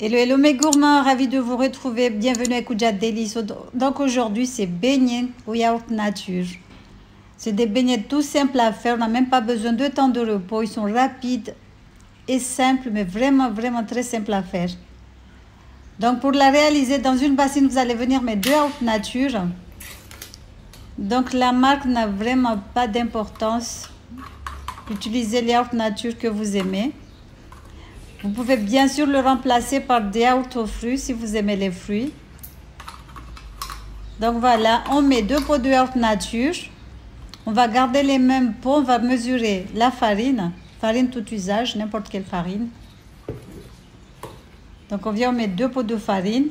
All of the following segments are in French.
Hello, hello mes gourmands, ravi de vous retrouver. Bienvenue à Koudia Délice. Donc aujourd'hui, c'est beignets au yaourt nature. C'est des beignets tout simples à faire. On n'a même pas besoin de temps de repos. Ils sont rapides et simples, mais vraiment très simples à faire. Donc pour la réaliser, dans une bassine, vous allez venir mettre 2 yaourts nature. Donc la marque n'a vraiment pas d'importance. Utilisez les yaourts nature que vous aimez. Vous pouvez bien sûr le remplacer par des yaourts aux fruits si vous aimez les fruits. Donc voilà, on met 2 pots de yaourt nature. On va garder les mêmes pots, on va mesurer la farine tout usage, n'importe quelle farine. Donc on vient mettre 2 pots de farine.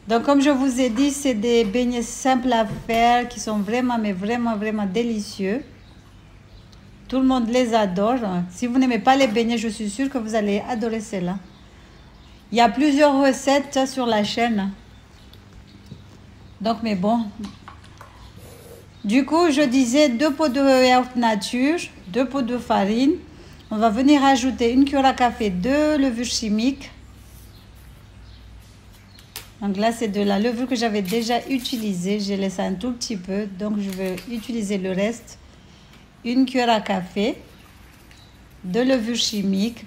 Donc comme je vous ai dit, c'est des beignets simples à faire qui sont vraiment délicieux. Tout le monde les adore. Si vous n'aimez pas les beignets, je suis sûre que vous allez adorer cela. Il y a plusieurs recettes sur la chaîne. Donc, mais bon. Du coup, je disais 2 pots de yaourt nature, 2 pots de farine. On va venir ajouter 1 cuillère à café de levure chimique. Donc là, c'est de la levure que j'avais déjà utilisée. J'ai laissé un tout petit peu. Donc, je vais utiliser le reste. 1 cuillère à café de levure chimique.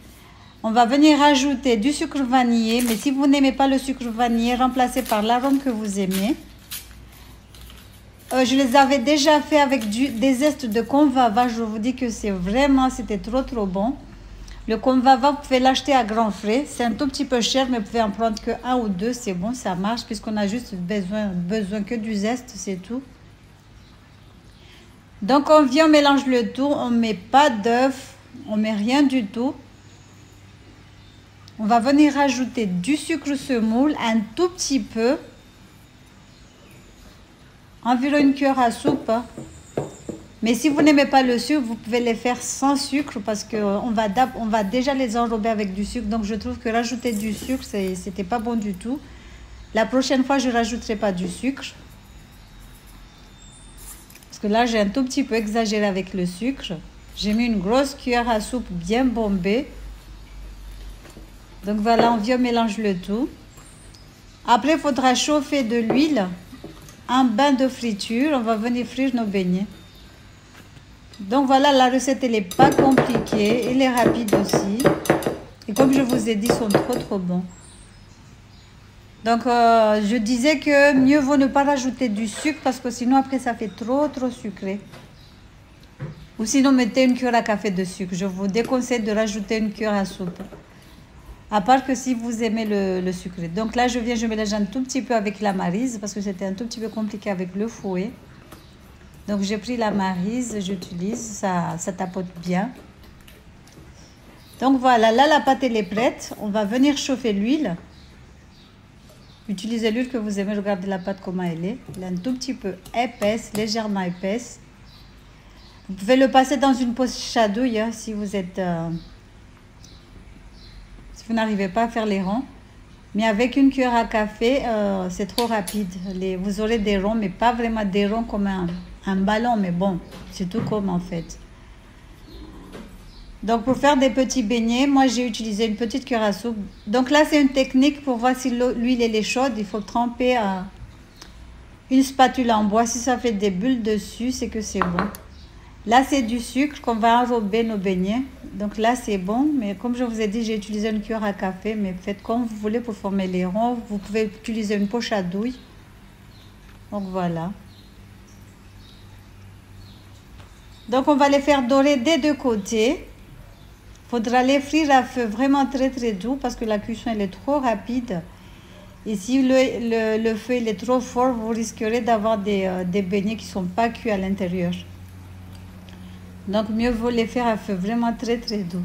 On va venir ajouter du sucre vanillé, mais si vous n'aimez pas le sucre vanillé, remplacez par l'arôme que vous aimez. Je les avais déjà fait avec des zestes de convava. Je vous dis que c'était trop bon. Le convava, vous pouvez l'acheter à grands frais. C'est un tout petit peu cher, mais vous pouvez en prendre que 1 ou 2. C'est bon, ça marche, puisqu'on a juste besoin que du zeste, c'est tout. Donc on vient, on mélange le tout, on ne met pas d'œuf, on ne met rien du tout. On va venir rajouter du sucre semoule, un tout petit peu. Environ 1 cuillère à soupe. Mais si vous n'aimez pas le sucre, vous pouvez les faire sans sucre parce qu'on va déjà les enrober avec du sucre. Donc je trouve que rajouter du sucre, c'était pas bon du tout. La prochaine fois, je ne rajouterai pas du sucre. Que là j'ai un tout petit peu exagéré avec le sucre. J'ai mis une grosse cuillère à soupe bien bombée. Donc voilà, on vient mélange le tout. Après il faudra chauffer de l'huile, un bain de friture. On va venir frire nos beignets. Donc voilà, la recette elle n'est pas compliquée, elle est rapide aussi, et comme je vous ai dit, ils sont trop bons. Donc, je disais que mieux vaut ne pas rajouter du sucre parce que sinon, après, ça fait trop sucré. Ou sinon, mettez 1 cuillère à café de sucre. Je vous déconseille de rajouter 1 cuillère à soupe. À part que si vous aimez le sucré. Donc là, je mélange un tout petit peu avec la maryse parce que c'était un tout petit peu compliqué avec le fouet. Donc, j'ai pris la maryse, j'utilise, ça tapote bien. Donc voilà, là, la pâte, elle est prête. On va venir chauffer l'huile. Utilisez l'huile que vous aimez, regardez la pâte comment elle est. Elle est un tout petit peu épaisse, légèrement épaisse. Vous pouvez le passer dans une poche à douille hein, si vous n'arrivez pas à faire les ronds. Mais avec 1 cuillère à café, c'est trop rapide. Vous aurez des ronds, mais pas vraiment des ronds comme un ballon. Mais bon, c'est tout comme en fait. Donc pour faire des petits beignets, moi j'ai utilisé une petite cuillère à soupe. Donc là c'est une technique pour voir si l'huile est chaude. Il faut tremper une spatule en bois. Si ça fait des bulles dessus, c'est que c'est bon. Là c'est du sucre qu'on va enrober nos beignets. Donc là c'est bon. Mais comme je vous ai dit, j'ai utilisé 1 cuillère à café. Mais faites comme vous voulez pour former les ronds. Vous pouvez utiliser une poche à douille. Donc voilà. Donc on va les faire dorer des 2 côtés. Faudra les frire à feu vraiment très doux parce que la cuisson elle est trop rapide. Et si le feu il est trop fort, vous risquerez d'avoir des beignets qui ne sont pas cuits à l'intérieur. Donc mieux vaut les faire à feu vraiment très doux.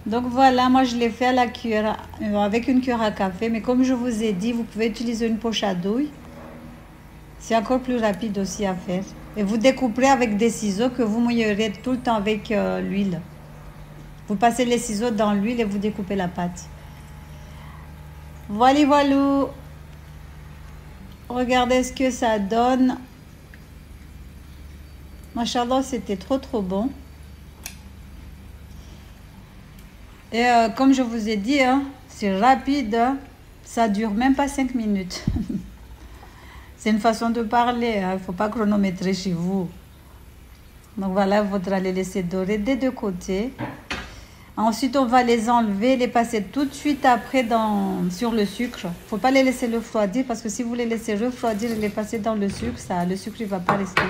Donc voilà, moi je l'ai fait à la cuillère, avec 1 cuillère à café. Mais comme je vous ai dit, vous pouvez utiliser une poche à douille. C'est encore plus rapide aussi à faire. Et vous découperez avec des ciseaux que vous mouillerez tout le temps avec l'huile. Vous passez les ciseaux dans l'huile et vous découpez la pâte. Voilà. Regardez ce que ça donne. Machallah, c'était trop bon. Et comme je vous ai dit, hein, c'est rapide, hein. Ça dure même pas 5 minutes. C'est une façon de parler, hein. Il ne faut pas chronométrer chez vous. Donc voilà, il faudra les laisser dorer des deux côtés. Ensuite, on va les enlever, les passer tout de suite après sur le sucre. Il ne faut pas les laisser refroidir parce que si vous les laissez refroidir et les passer dans le sucre, le sucre ne va pas rester.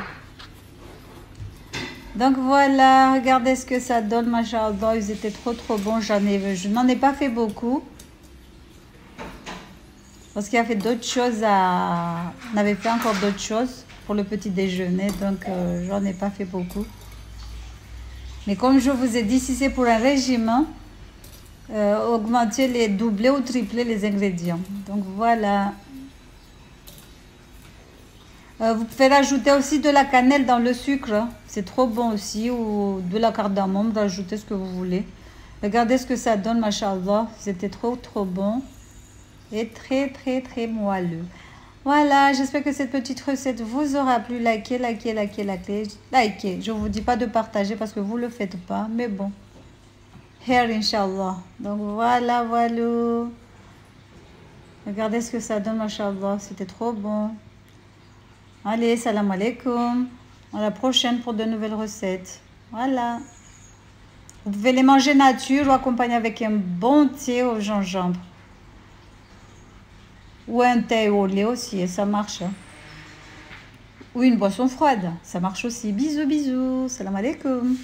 Donc voilà, regardez ce que ça donne, machallah, ils étaient trop bons. Je n'en ai pas fait beaucoup. Parce qu'il y avait d'autres choses On avait fait encore d'autres choses pour le petit déjeuner, donc j'en ai pas fait beaucoup. Mais comme je vous ai dit, si c'est pour un régime, augmentez doubler ou tripler les ingrédients. Donc voilà. Vous pouvez rajouter aussi de la cannelle dans le sucre. C'est trop bon aussi. Ou de la cardamome, rajoutez ce que vous voulez. Regardez ce que ça donne, machallah. C'était trop bon. Et très moelleux. Voilà, j'espère que cette petite recette vous aura plu. Likez. Je ne vous dis pas de partager parce que vous ne le faites pas. Mais bon. Here, Inch'Allah. Donc voilà. Regardez ce que ça donne, machallah. C'était trop bon. Allez, salam alaikum. À la prochaine pour de nouvelles recettes. Voilà. Vous pouvez les manger nature ou accompagner avec un bon thé au gingembre. Ou un thé au lait aussi, et ça marche. Ou une boisson froide, ça marche aussi. Bisous. Salam alaikum.